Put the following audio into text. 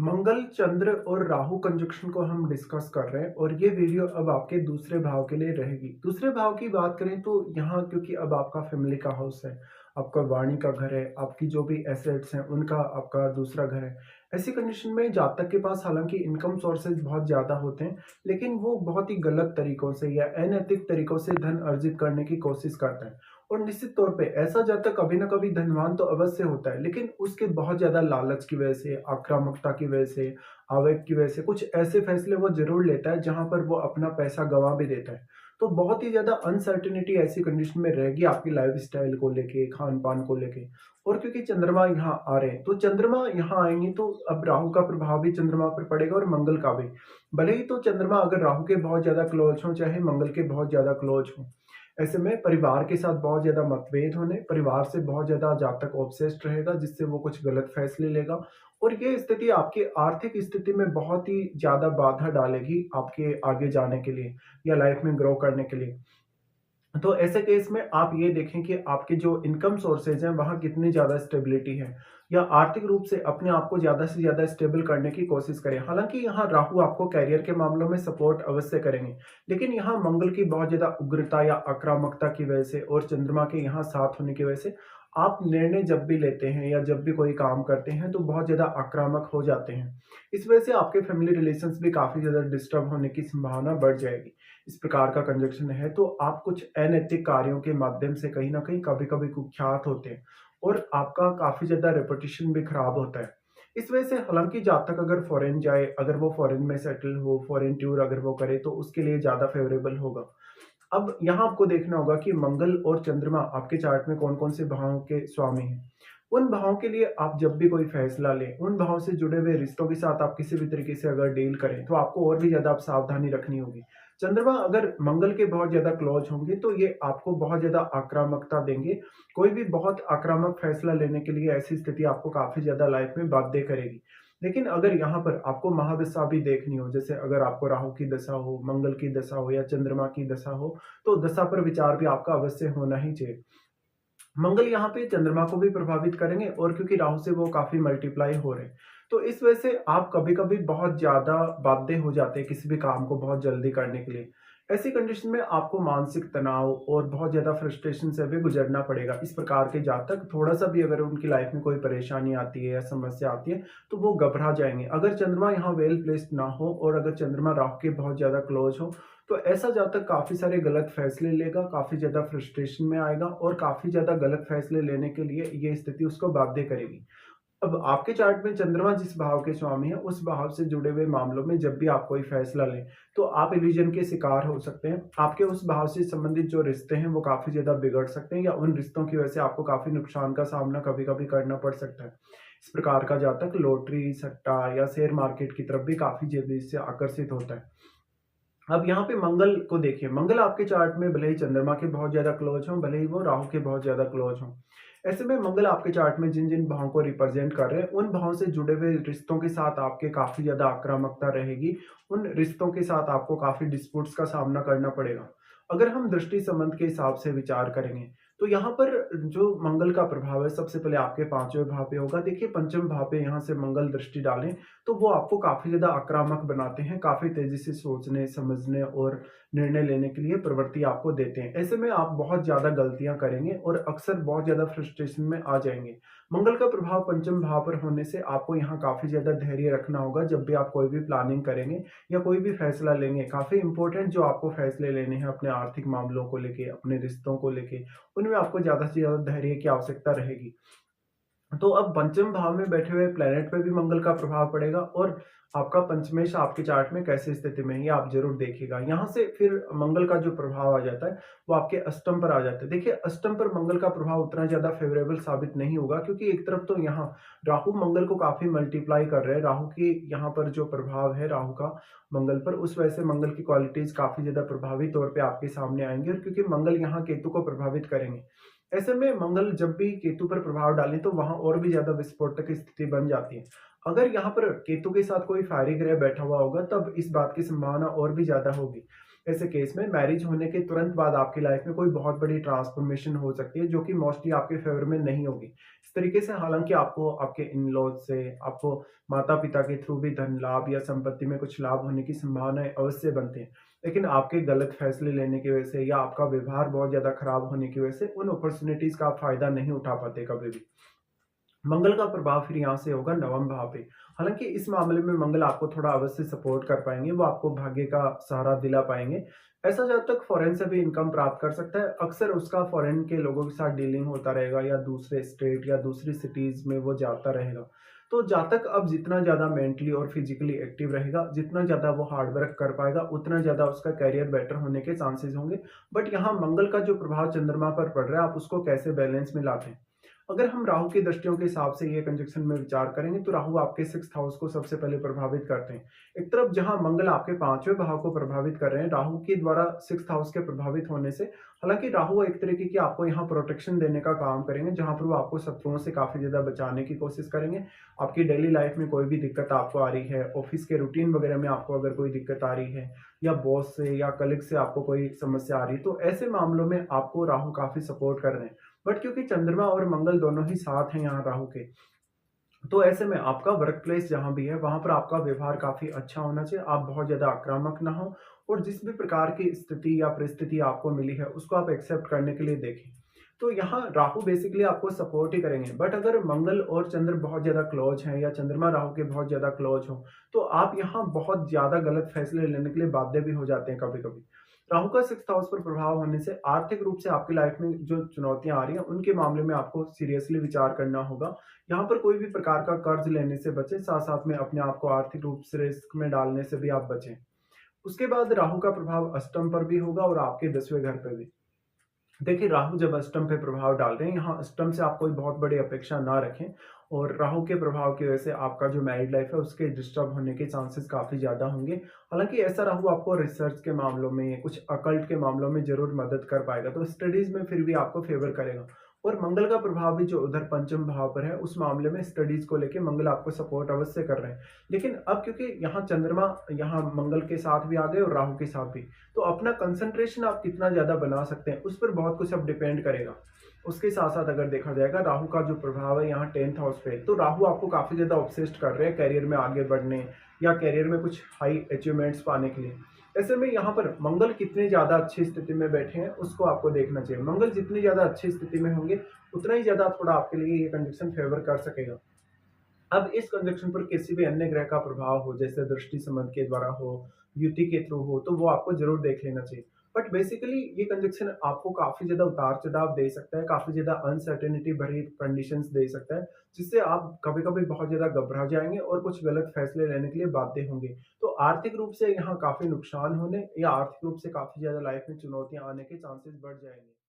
मंगल, चंद्र और राहु कंजक्शन को हम डिस्कस कर रहे हैं और ये वीडियो अब आपके दूसरे भाव के लिए रहेगी। दूसरे भाव की बात करें तो यहाँ क्योंकि अब आपका फैमिली का हाउस है, आपका वाणी का घर है, आपकी जो भी एसेट्स हैं उनका आपका दूसरा घर है। ऐसी कंडीशन में जातक के पास हालांकि इनकम सोर्सेज बहुत ज़्यादा होते हैं, लेकिन वो बहुत ही गलत तरीकों से या अनैतिक तरीकों से धन अर्जित करने की कोशिश करता है। और निश्चित तौर पे ऐसा जातक कभी ना कभी धनवान तो अवश्य होता है, लेकिन उसके बहुत ज्यादा लालच की वजह से, आक्रामकता की वजह से, आवेग की वजह से कुछ ऐसे फैसले वो जरूर लेता है जहां पर वो अपना पैसा गंवा भी देता है। तो बहुत ही ज्यादा अनसर्टिनिटी ऐसी कंडीशन में रहेगी आपकी लाइफ स्टाइल को लेके, खान पान को लेके। और क्योंकि चंद्रमा यहाँ आ रहे हैं, तो चंद्रमा यहाँ आएंगे तो अब राहु का प्रभाव भी चंद्रमा पर पड़ेगा और मंगल का भी। भले ही तो चंद्रमा अगर राहु के बहुत ज्यादा क्लोज हो, चाहे मंगल के बहुत ज्यादा क्लोज हो, ऐसे में परिवार के साथ बहुत ज़्यादा मतभेद होने, परिवार से बहुत ज़्यादा जातक ऑब्सेस्ड रहेगा जिससे वो कुछ गलत फैसले लेगा। और ये स्थिति आपकी आर्थिक स्थिति में बहुत ही ज़्यादा बाधा डालेगी आपके आगे जाने के लिए या लाइफ में ग्रो करने के लिए। तो ऐसे केस में आप ये देखें कि आपके जो इनकम सोर्सेज हैं वहाँ कितनी ज़्यादा स्टेबिलिटी है, या आर्थिक रूप से अपने आप को ज़्यादा से ज़्यादा स्टेबल करने की कोशिश करें। हालांकि यहाँ राहु आपको कैरियर के मामलों में सपोर्ट अवश्य करेंगे, लेकिन यहाँ मंगल की बहुत ज़्यादा उग्रता या आक्रामकता की वजह से और चंद्रमा के यहाँ साथ होने की वजह से आप निर्णय जब भी लेते हैं या जब भी कोई काम करते हैं तो बहुत ज़्यादा आक्रामक हो जाते हैं। इस वजह से आपके फैमिली रिलेशंस भी काफ़ी ज़्यादा डिस्टर्ब होने की संभावना बढ़ जाएगी। इस प्रकार का कंजक्शन है तो आप कुछ अनैतिक कार्यों के माध्यम से कहीं ना कहीं कभी कभी कुख्यात होते हैं और आपका काफी ज्यादा रेपुटेशन भी खराब होता है। इस वजह से हालांकि जब तक अगर फॉरेन जाए, अगर वो फॉरेन में सेटल हो, फॉरेन टूर अगर वो करे तो उसके लिए ज्यादा फेवरेबल होगा। अब यहाँ आपको देखना होगा कि मंगल और चंद्रमा आपके चार्ट में कौन कौन से भावों के स्वामी हैं। उन भावों के लिए आप जब भी कोई फैसला लें, उन भावों से जुड़े हुए रिश्तों के साथ आप किसी भी तरीके से अगर डील करें तो आपको और भी ज्यादा आप सावधानी रखनी होगी। चंद्रमा अगर मंगल के बहुत ज्यादा क्लोज होंगे तो ये आपको बहुत ज्यादा आक्रामकता देंगे। कोई भी बहुत आक्रामक फैसला लेने के लिए ऐसी स्थिति आपको काफी ज्यादा लाइफ में बाध्य करेगी। लेकिन अगर यहाँ पर आपको महादशा भी देखनी हो, जैसे अगर आपको राहु की दशा हो, मंगल की दशा हो या चंद्रमा की दशा हो, तो दशा पर विचार भी आपका अवश्य होना ही चाहिए। मंगल यहाँ पे चंद्रमा को भी प्रभावित करेंगे और क्योंकि राहु से वो काफी मल्टीप्लाई हो रहे हैं, तो इस वजह से आप कभी कभी बहुत ज्यादा बाध्य हो जाते हैं किसी भी काम को बहुत जल्दी करने के लिए। ऐसी कंडीशन में आपको मानसिक तनाव और बहुत ज्यादा फ्रस्ट्रेशन से भी गुजरना पड़ेगा। इस प्रकार के जातक थोड़ा सा भी अगर उनकी लाइफ में कोई परेशानी आती है या समस्या आती है तो वो घबरा जाएंगे। अगर चंद्रमा यहाँ वेल प्लेस्ड ना हो और अगर चंद्रमा राहु के बहुत ज्यादा क्लोज हो तो ऐसा जातक काफी सारे गलत फैसले लेगा, काफी ज्यादा फ्रस्ट्रेशन में आएगा और काफी ज्यादा गलत फैसले लेने के लिए ये स्थिति उसको बाध्य करेगी। अब आपके चार्ट में चंद्रमा जिस भाव के स्वामी है उस भाव से जुड़े हुए मामलों में जब भी आप कोई फैसला लें तो आप इल्यूजन के शिकार हो सकते हैं। आपके उस भाव से संबंधित जो रिश्ते हैं वो काफी ज्यादा बिगड़ सकते हैं या उन रिश्तों की वजह से आपको काफी नुकसान का सामना कभी कभी करना पड़ सकता है। इस प्रकार का जातक लॉटरी, सट्टा या शेयर मार्केट की तरफ भी काफी जल्दी से आकर्षित होता है। अब यहाँ पे मंगल को देखिए, मंगल आपके चार्ट में भले ही चंद्रमा के बहुत ज्यादा क्लोज हो, भले ही वो राहु के बहुत ज्यादा क्लोज हो, ऐसे में मंगल आपके चार्ट में जिन जिन भावों को रिप्रेजेंट कर रहे हैं उन भावों से जुड़े हुए रिश्तों के साथ आपके काफी ज्यादा आक्रामकता रहेगी। उन रिश्तों के साथ आपको काफी डिस्प्यूट्स का सामना करना पड़ेगा। अगर हम दृष्टि संबंध के हिसाब से विचार करेंगे तो यहाँ पर जो मंगल का प्रभाव है सबसे पहले आपके पांचवें भाव पे होगा। देखिए पंचम भाव पे यहाँ से मंगल दृष्टि डालें तो वो आपको काफी ज्यादा आक्रामक बनाते हैं, काफी तेजी से सोचने समझने और निर्णय लेने के लिए प्रवृत्ति आपको देते हैं। ऐसे में आप बहुत ज्यादा गलतियां करेंगे और अक्सर बहुत ज्यादा फ्रस्ट्रेशन में आ जाएंगे। मंगल का प्रभाव पंचम भाव पर होने से आपको यहाँ काफी ज्यादा धैर्य रखना होगा जब भी आप कोई भी प्लानिंग करेंगे या कोई भी फैसला लेंगे। काफी इंपॉर्टेंट जो आपको फैसले लेने हैं अपने आर्थिक मामलों को लेके, अपने रिश्तों को लेके, उनमें आपको ज्यादा से ज्यादा धैर्य की आवश्यकता रहेगी। तो अब पंचम भाव में बैठे हुए प्लेनेट पे भी मंगल का प्रभाव पड़ेगा और आपका पंचमेश आपके चार्ट में कैसे स्थिति में है ये आप जरूर देखिएगा। यहाँ से फिर मंगल का जो प्रभाव आ जाता है वो आपके अष्टम पर आ जाता है। देखिए अष्टम पर मंगल का प्रभाव उतना ज्यादा फेवरेबल साबित नहीं होगा क्योंकि एक तरफ तो यहाँ राहु मंगल को काफी मल्टीप्लाई कर रहे हैं। राहु की यहाँ पर जो प्रभाव है राहु का मंगल पर, उस वजह से मंगल की क्वालिटीज काफी ज्यादा प्रभावी तौर पे आपके सामने आएंगे। और क्योंकि मंगल यहाँ केतु को प्रभावित करेंगे, ऐसे में मंगल जब भी केतु पर प्रभाव डालें तो वहां और भी ज्यादा विस्फोटक स्थिति बन जाती है। अगर यहाँ पर केतु के साथ कोई फायरी ग्रह बैठा हुआ होगा तब इस बात की संभावना और भी ज्यादा होगी। ऐसे केस में मैरिज होने के तुरंत बाद आपकी लाइफ में कोई बहुत बड़ी ट्रांसफॉर्मेशन हो सकती है जो कि मोस्टली आपके फेवर में नहीं होगी। इस तरीके से हालाँकि आपको आपके इन-लॉज़ से, आपको माता-पिता के थ्रू भी धन लाभ या संपत्ति में कुछ लाभ होने की संभावनाएँ अवश्य बनती हैं। लेकिन आपके गलत फैसले लेने की वजह से या आपका व्यवहार बहुत ज़्यादा खराब होने की वजह से उन अपॉर्च्युनिटीज़ का आप फ़ायदा नहीं उठा पाते कभी भी। मंगल का प्रभाव फिर यहाँ से होगा नवम भाव पे। हालाँकि इस मामले में मंगल आपको थोड़ा अवश्य सपोर्ट कर पाएँगे, वो आपको भाग्य का सहारा दिला पाएँगे। ऐसा जातक फ़ॉरेन से भी इनकम प्राप्त कर सकता है। अक्सर उसका फ़ॉरेन के लोगों के साथ डीलिंग होता रहेगा या दूसरे स्टेट या दूसरी सिटीज़ में वो जाता रहेगा। तो जातक अब जितना ज़्यादा मेंटली और फिज़िकली एक्टिव रहेगा, जितना ज़्यादा वो हार्ड वर्क कर पाएगा, उतना ज़्यादा उसका करियर बेटर होने के चांसेस होंगे। बट यहाँ मंगल का जो प्रभाव चंद्रमा पर पड़ रहा है, आप उसको कैसे बैलेंस में लाते हैं? अगर हम राहु की दृष्टियों के हिसाब से ये कंजक्शन में विचार करेंगे तो राहु आपके 6th हाउस को सबसे पहले प्रभावित करते हैं। एक तरफ जहां मंगल आपके 5वें भाव को प्रभावित कर रहे हैं राहु के द्वारा 6th हाउस के प्रभावित होने से, हालांकि राहु एक तरीके की आपको यहाँ प्रोटेक्शन देने का काम करेंगे जहां पर वो आपको शत्रुओं से काफी ज्यादा बचाने की कोशिश करेंगे। आपकी डेली लाइफ में कोई भी दिक्कत आपको आ रही है, ऑफिस के रूटीन वगैरह में आपको अगर कोई दिक्कत आ रही है या बॉस से या कलीग से आपको कोई समस्या आ रही है, तो ऐसे मामलों में आपको राहु काफी सपोर्ट कर रहे हैं। बट क्योंकि चंद्रमा और मंगल दोनों ही साथ हैं यहाँ राहु के, तो ऐसे में आपका वर्क प्लेस जहाँ भी है वहां पर आपका व्यवहार काफी अच्छा होना चाहिए। आप बहुत ज्यादा आक्रामक ना हो और जिस भी प्रकार की स्थिति या परिस्थिति आपको मिली है उसको आप एक्सेप्ट करने के लिए देखें। तो यहाँ राहु बेसिकली आपको सपोर्ट ही करेंगे। बट अगर मंगल और चंद्र बहुत ज्यादा क्लोज हैं या चंद्रमा राहु के बहुत ज्यादा क्लोज हो तो आप यहाँ बहुत ज्यादा गलत फैसले लेने के लिए बाध्य भी हो जाते हैं कभी कभी। राहु का 6th हाउस पर प्रभाव होने से आर्थिक रूप से आपकी लाइफ में जो चुनौतियां आ रही हैं उनके मामले में आपको सीरियसली विचार करना होगा। यहाँ पर कोई भी प्रकार का कर्ज लेने से बचें, साथ-साथ में अपने आप को आर्थिक रूप से रिस्क में डालने से भी आप बचें। उसके बाद राहु का प्रभाव अष्टम पर भी होगा और आपके 10वें घर पे भी। देखिए, राहु जब अष्टम पे प्रभाव डाल रहे हैं, यहाँ अष्टम से आप कोई बहुत बड़ी अपेक्षा ना रखें और राहु के प्रभाव की वजह से आपका जो मैरिड लाइफ है, उसके डिस्टर्ब होने के चांसेस काफ़ी ज़्यादा होंगे। हालाँकि ऐसा राहु आपको रिसर्च के मामलों में, कुछ अकल्ट के मामलों में ज़रूर मदद कर पाएगा, तो स्टडीज़ में फिर भी आपको फ़ेवर करेगा। और मंगल का प्रभाव भी जो उधर पंचम भाव पर है, उस मामले में स्टडीज़ को लेके मंगल आपको सपोर्ट अवश्य कर रहे हैं। लेकिन अब क्योंकि यहाँ चंद्रमा यहाँ मंगल के साथ भी आ गए और राहु के साथ भी, तो अपना कंसंट्रेशन आप कितना ज़्यादा बना सकते हैं, उस पर बहुत कुछ अब डिपेंड करेगा। उसके साथ-साथ अगर देखा जाएगा राहु का जो प्रभाव है यहाँ 10th हाउस पे, तो राहु आपको काफ़ी ज़्यादा ऑब्सेस्ड कर रहे हैं करियर में आगे बढ़ने या करियर में कुछ हाई अचीवमेंट्स पाने के लिए। ऐसे में यहाँ पर मंगल कितनी ज़्यादा अच्छी स्थिति में बैठे हैं, उसको आपको देखना चाहिए। मंगल जितनी ज़्यादा अच्छी स्थिति में होंगे, उतना ही ज़्यादा थोड़ा आपके लिए ये कंडीशन फेवर कर सकेगा। अब इस कंजंक्शन पर किसी भी अन्य ग्रह का प्रभाव हो, जैसे दृष्टि संबंध के द्वारा हो, युति के थ्रू हो, तो वो आपको ज़रूर देख लेना चाहिए। बट बेसिकली ये कंजंक्शन आपको काफ़ी ज़्यादा उतार-चढ़ाव दे सकता है, काफ़ी ज़्यादा अनसर्टेनिटी भरी कंडीशंस दे सकता है, जिससे आप कभी-कभी बहुत ज़्यादा घबरा जाएँगे और कुछ गलत फैसले लेने के लिए बाध्य होंगे। तो आर्थिक रूप से यहाँ काफ़ी नुकसान होने या आर्थिक रूप से काफ़ी ज़्यादा लाइफ में चुनौतियाँ आने के चांसेस बढ़ जाएँगे।